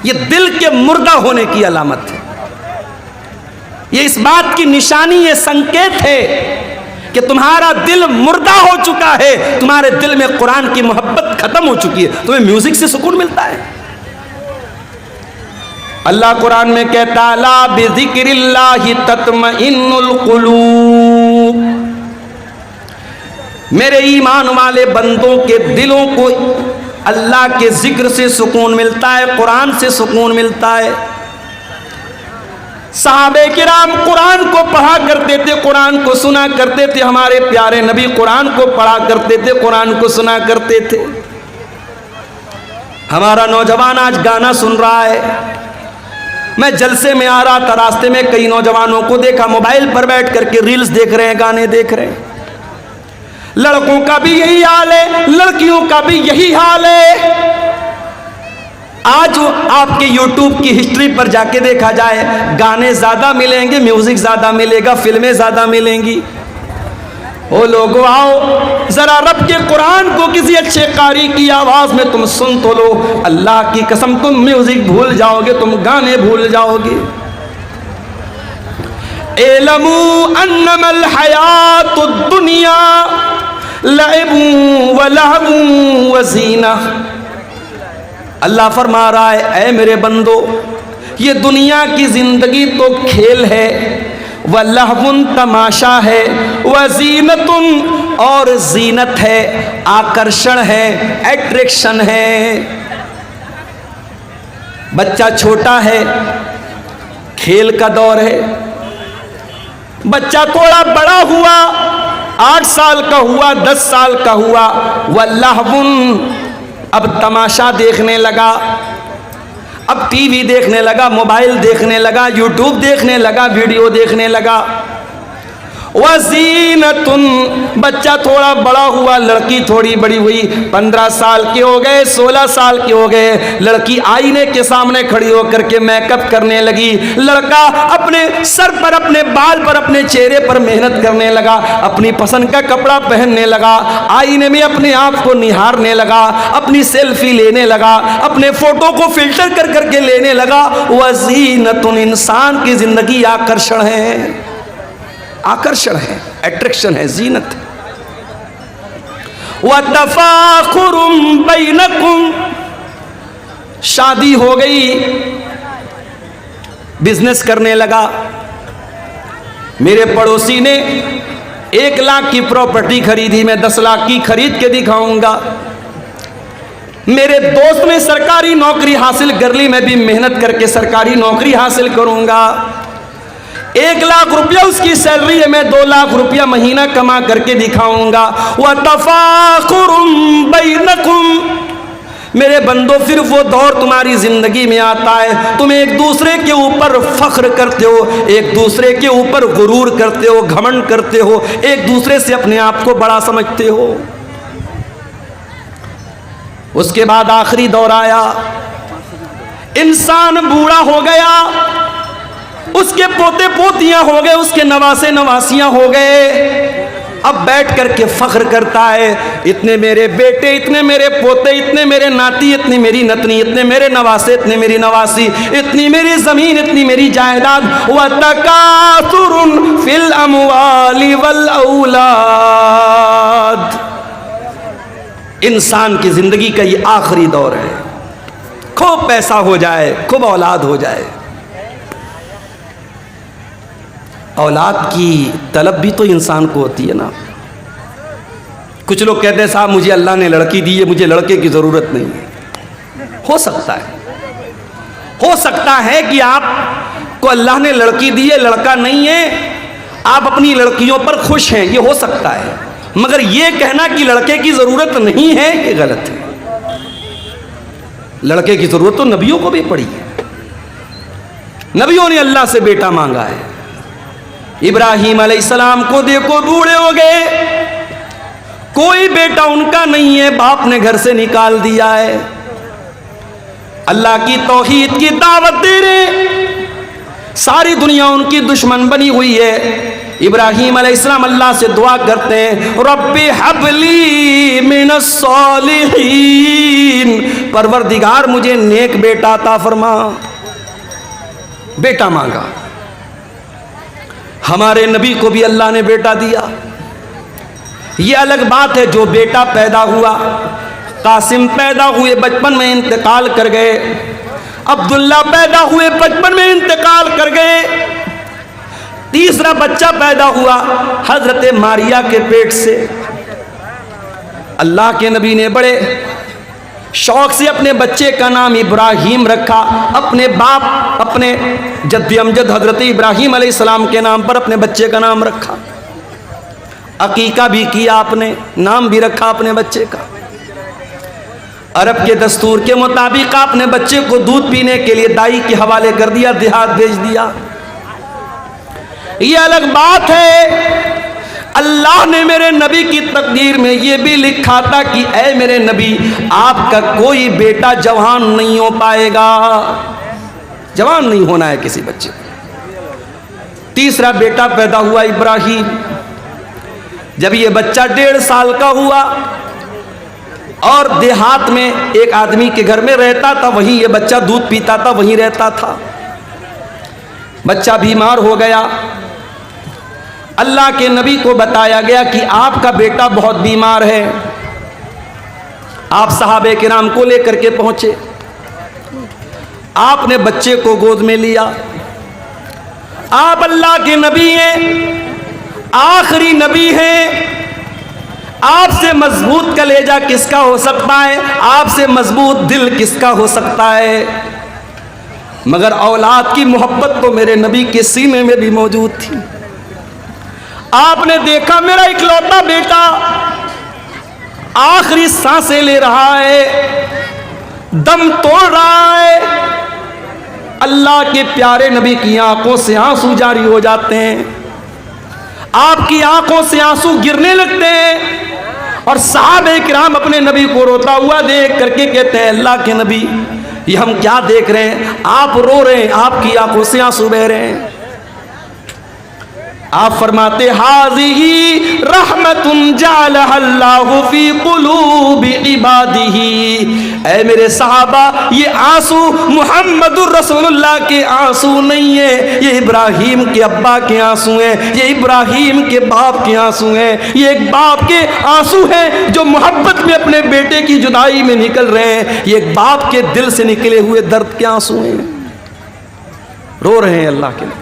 ये दिल के मुर्दा होने की अलामत है। ये इस बात की निशानी, ये संकेत है कि तुम्हारा दिल मुर्दा हो चुका है, तुम्हारे दिल में कुरान की मोहब्बत खत्म हो चुकी है। तुम्हें म्यूजिक से सुकून मिलता है? अल्लाह कुरान में कहता है ला बिज़िक्रिल्लाहि तत्मइन्नुल कुलूब, मेरे ईमान वाले बंदों के दिलों को अल्लाह के जिक्र से सुकून मिलता है, कुरान से सुकून मिलता है। सहाबे किराम कुरान को पढ़ा करते थे, कुरान को सुना करते थे। हमारे प्यारे नबी कुरान को पढ़ा करते थे, कुरान को सुना करते थे। हमारा नौजवान आज गाना सुन रहा है। मैं जलसे में आ रहा था, रास्ते में कई नौजवानों को देखा मोबाइल पर बैठ करके रील्स देख रहे हैं, गाने देख रहे हैं। लड़कों का भी यही हाल है, लड़कियों का भी यही हाल है। आज आपके YouTube की हिस्ट्री पर जाके देखा जाए, गाने ज्यादा मिलेंगे, म्यूजिक ज्यादा मिलेगा, फिल्में ज्यादा मिलेंगी। ओ लोगों आओ जरा रब के कुरान को किसी अच्छे कारी की आवाज में तुम सुन तो लो। अल्लाह की कसम तुम म्यूजिक भूल जाओगे, तुम गाने भूल जाओगे। एलमू अन्नमल हयातुद दुनिया लइबू व लहबू व ज़ीना। अल्लाह फरमा रहा है, ऐ मेरे बंदो, ये दुनिया की जिंदगी तो खेल है, व लहवुन तमाशा है, व ज़ीनतुन और जीनत है, आकर्षण है, एट्रैक्शन है। बच्चा छोटा है, खेल का दौर है। बच्चा थोड़ा बड़ा हुआ, 8 साल का हुआ, 10 साल का हुआ, व लहवुन अब तमाशा देखने लगा, अब टीवी देखने लगा, मोबाइल देखने लगा, यूट्यूब देखने लगा, वीडियो देखने लगा। वज़ीनतुन बच्चा थोड़ा बड़ा हुआ, लड़की थोड़ी बड़ी हुई, 15 साल के हो गए, 16 साल के हो गए। लड़की आईने के सामने खड़ी होकर के मेकअप करने लगी, लड़का अपने सर पर, अपने बाल पर, अपने चेहरे पर मेहनत करने लगा, अपनी पसंद का कपड़ा पहनने लगा, आईने में अपने आप को निहारने लगा, अपनी सेल्फी लेने लगा, अपने फोटो को फिल्टर कर करके लेने लगा। वज़ीनतुन इंसान की जिंदगी आकर्षण है, आकर्षण है, एट्रैक्शन है, जीनत है। व तफाखुरुम बैनकुम, शादी हो गई, बिजनेस करने लगा। मेरे पड़ोसी ने 1 लाख की प्रॉपर्टी खरीदी, मैं 10 लाख की खरीद के दिखाऊंगा। मेरे दोस्त ने सरकारी नौकरी हासिल कर ली, मैं भी मेहनत करके सरकारी नौकरी हासिल करूंगा। 1 लाख रुपया उसकी सैलरी है, मैं 2 लाख रुपया महीना कमा करके दिखाऊंगा। व तफाखुरुम बैनकुम, मेरे बंदो फिर वो दौर तुम्हारी जिंदगी में आता है, तुम एक दूसरे के ऊपर फख्र करते हो, एक दूसरे के ऊपर गुरूर करते हो, घमंड करते हो, एक दूसरे से अपने आप को बड़ा समझते हो। उसके बाद आखिरी दौर आया, इंसान बूढ़ा हो गया, उसके पोते पोतियां हो गए, उसके नवासे नवासियां हो गए। अब बैठ करके फख्र करता है, इतने मेरे बेटे, इतने मेरे पोते, इतने मेरे नाती, इतनी मेरी नतनी, इतने मेरे नवासे, इतनी मेरी नवासी, इतनी मेरी जमीन, इतनी मेरी जायदाद। व तकासुरुन फिल अमवाली वल औलाद, इंसान की जिंदगी का ये आखिरी दौर है। खूब पैसा हो जाए, खूब औलाद हो जाए। औलाद की तलब भी तो इंसान को होती है ना। कुछ लोग कहते हैं साहब मुझे अल्लाह ने लड़की दी है, मुझे लड़के की ज़रूरत नहीं है। हो सकता है कि आपको अल्लाह ने लड़की दी है, लड़का नहीं है, आप अपनी लड़कियों पर खुश हैं, ये हो सकता है। मगर ये कहना कि लड़के की ज़रूरत नहीं है, ये गलत है। लड़के की ज़रूरत तो नबियों को भी पड़ी है। नबियों ने अल्लाह से बेटा मांगा है। इब्राहीम अलैहिस्सलाम को देखो, बूढ़े हो गए, कोई बेटा उनका नहीं है, बाप ने घर से निकाल दिया है। अल्लाह की तौहीद की दावत दे रहे, सारी दुनिया उनकी दुश्मन बनी हुई है। इब्राहीम अलैहिस्सलाम अल्लाह से दुआ करते हैं, रब्बी हबली मिनस सालिहीन, परवरदिगार मुझे नेक बेटा अता फरमा। बेटा मांगा। हमारे नबी को भी अल्लाह ने बेटा दिया। ये अलग बात है जो बेटा पैदा हुआ, कासिम पैदा हुए बचपन में इंतकाल कर गए, अब्दुल्ला पैदा हुए बचपन में इंतकाल कर गए, तीसरा बच्चा पैदा हुआ हजरत मारिया के पेट से। अल्लाह के नबी ने बड़े शौक से अपने बच्चे का नाम इब्राहीम रखा। अपने बाप, अपने जद्दी अमजद हजरत इब्राहीम अलैहिस्सलाम के नाम पर अपने बच्चे का नाम रखा। अकीका भी किया आपने, नाम भी रखा अपने बच्चे का। अरब के दस्तूर के मुताबिक आपने बच्चे को दूध पीने के लिए दाई के हवाले कर दिया, देहात भेज दिया। ये अलग बात है, अल्लाह ने मेरे नबी की तकदीर में ये भी लिखा था कि ऐ मेरे नबी, आपका कोई बेटा जवान नहीं हो पाएगा, जवान नहीं होना है किसी बच्चे को। तीसरा बेटा पैदा हुआ इब्राहीम। जब ये बच्चा 1.5 साल का हुआ और देहात में एक आदमी के घर में रहता था, वहीं ये बच्चा दूध पीता था, वहीं रहता था। बच्चा बीमार हो गया। अल्लाह के नबी को बताया गया कि आपका बेटा बहुत बीमार है। आप सहाबे किराम को लेकर के पहुंचे। आपने बच्चे को गोद में लिया। आप अल्लाह के नबी हैं, आखिरी नबी हैं। आपसे मजबूत कलेजा किसका हो सकता है, आपसे मजबूत दिल किसका हो सकता है। मगर औलाद की मोहब्बत तो मेरे नबी के सीने में भी मौजूद थी। आपने देखा मेरा इकलौता बेटा आखिरी सांसें ले रहा है, दम तोड़ रहा है। अल्लाह के प्यारे नबी की आंखों से आंसू जारी हो जाते हैं, आपकी आंखों से आंसू गिरने लगते हैं। और सहाबे किराम अपने नबी को रोता हुआ देख करके कहते हैं, अल्लाह के नबी, ये हम क्या देख रहे हैं, आप रो रहे हैं, आपकी आंखों से आंसू बह रहे हैं। आप फरमाते, हाज़िही रहमतुन जअलहल्लाहु फी कुलूबि इबादिही। ऐ मेरे सहाबा, ये आंसू मुहम्मदुर रसूलुल्लाह के आंसू नहीं है, ये इब्राहीम के अब्बा के आंसू हैं, ये इब्राहीम के बाप के आंसू हैं। ये एक बाप के आंसू हैं जो मोहब्बत में अपने बेटे की जुदाई में निकल रहे हैं। ये एक बाप के दिल से निकले हुए दर्द के आंसू हैं। रो रहे हैं अल्लाह के लिए।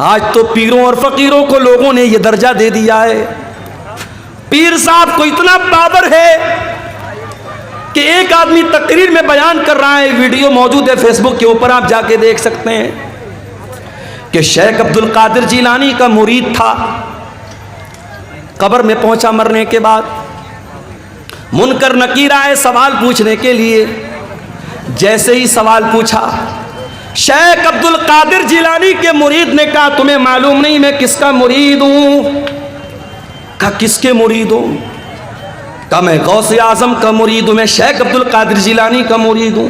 आज तो पीरों और फकीरों को लोगों ने यह दर्जा दे दिया है। पीर साहब को इतना पावर है कि एक आदमी तकरीर में बयान कर रहा है, वीडियो मौजूद है फेसबुक के ऊपर, आप जाके देख सकते हैं, कि शेख अब्दुल कादिर जिलानी का मुरीद था। कब्र में पहुंचा मरने के बाद, मुनकर नकीर आए सवाल पूछने के लिए। जैसे ही सवाल पूछा, शेख अब्दुल कादिर जिलानी के मुरीद ने कहा, तुम्हें मालूम नहीं मैं किसका मुरीद हूं? कहा किसके मुरीद हूं? कहा मैं गौसे आजम का मुरीद हूं, मैं शेख अब्दुल कादिर जिलानी का मुरीद हूं।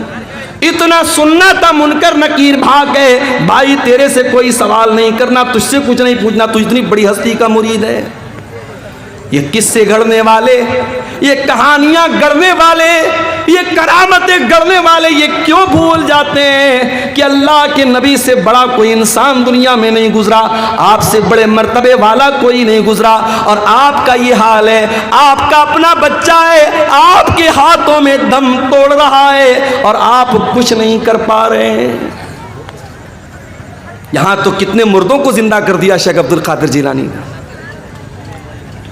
इतना सुनना था, मुनकर नकीर भाग गए। भाई तेरे से कोई सवाल नहीं करना, तुझसे कुछ नहीं पूछना, तू इतनी बड़ी हस्ती का मुरीद है। ये किस्से गढ़ने वाले, ये कहानियां गढ़ने वाले, ये करामतें गढ़ने वाले ये क्यों भूल जाते हैं कि अल्लाह के नबी से बड़ा कोई इंसान दुनिया में नहीं गुजरा, आपसे बड़े मर्तबे वाला कोई नहीं गुजरा। और आपका ये हाल है, आपका अपना बच्चा है, आपके हाथों में दम तोड़ रहा है और आप कुछ नहीं कर पा रहे हैं। यहां तो कितने मुर्दों को जिंदा कर दिया शेख अब्दुल कादिर जिलानी ने।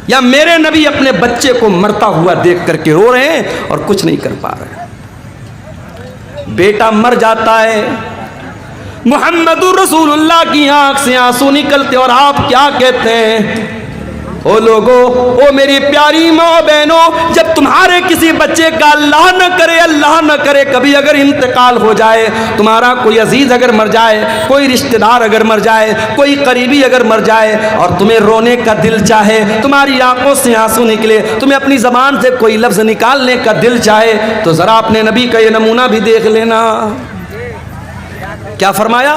या मेरे नबी अपने बच्चे को मरता हुआ देख करके रो रहे हैं और कुछ नहीं कर पा रहे। बेटा मर जाता है, मुहम्मदुर रसूलुल्लाह की आंख से आंसू निकलते और आप क्या कहते हैं? ओ लोगो, ओ मेरी प्यारी माँ बहनों, जब तुम्हारे किसी बच्चे का अल्लाह न करे कभी अगर इंतकाल हो जाए, तुम्हारा कोई अजीज अगर मर जाए, कोई रिश्तेदार अगर मर जाए, कोई करीबी अगर मर जाए और तुम्हें रोने का दिल चाहे, तुम्हारी आंखों से आंसू निकले, तुम्हें अपनी जबान से कोई लफ्ज निकालने का दिल चाहे, तो जरा अपने नबी का ये नमूना भी देख लेना। क्या फरमाया?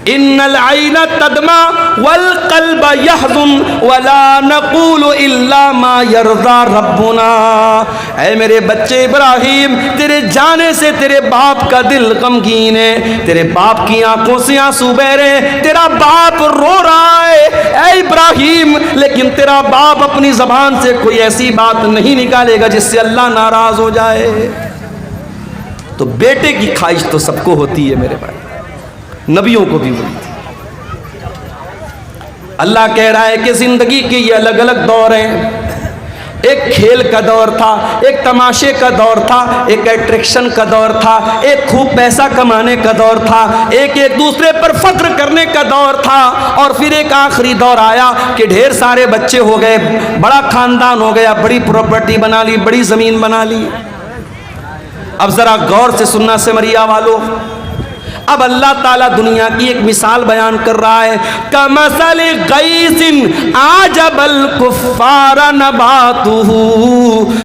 इन्नल आइना तदमा वल कल्ब यहज़ुन वला नक़ूलु इल्ला मा यरज़ा रब्बुना। ऐ मेरे बच्चे इब्राहिम, तेरे जाने से तेरे बाप का दिल गमगीन है, तेरे बाप की आंखों से आंसू बह रहे हैं, तेरा बाप रो रहा है। ऐ इब्राहिम, लेकिन तेरा बाप अपनी ज़बान से कोई ऐसी बात नहीं निकालेगा जिससे अल्लाह नाराज हो जाए। तो बेटे की ख्वाहिश तो सबको होती है मेरे भाई, नबियों को भी हुई थी। अल्लाह कह रहा है कि जिंदगी के ये अलग अलग दौर हैं। एक खेल का दौर था, एक तमाशे का दौर था, एक अट्रैक्शन का दौर था, एक खूब पैसा कमाने का दौर था, एक दूसरे पर फख्र करने का दौर था, और फिर एक आखिरी दौर आया कि ढेर सारे बच्चे हो गए, बड़ा खानदान हो गया, बड़ी प्रॉपर्टी बना ली, बड़ी जमीन बना ली। अब जरा गौर से सुनना सिमरिया वालों, अब अल्लाह ताला दुनिया की एक मिसाल बयान कर रहा है। कमसल गैसिन आजबल कुफ्फार नबातुहु।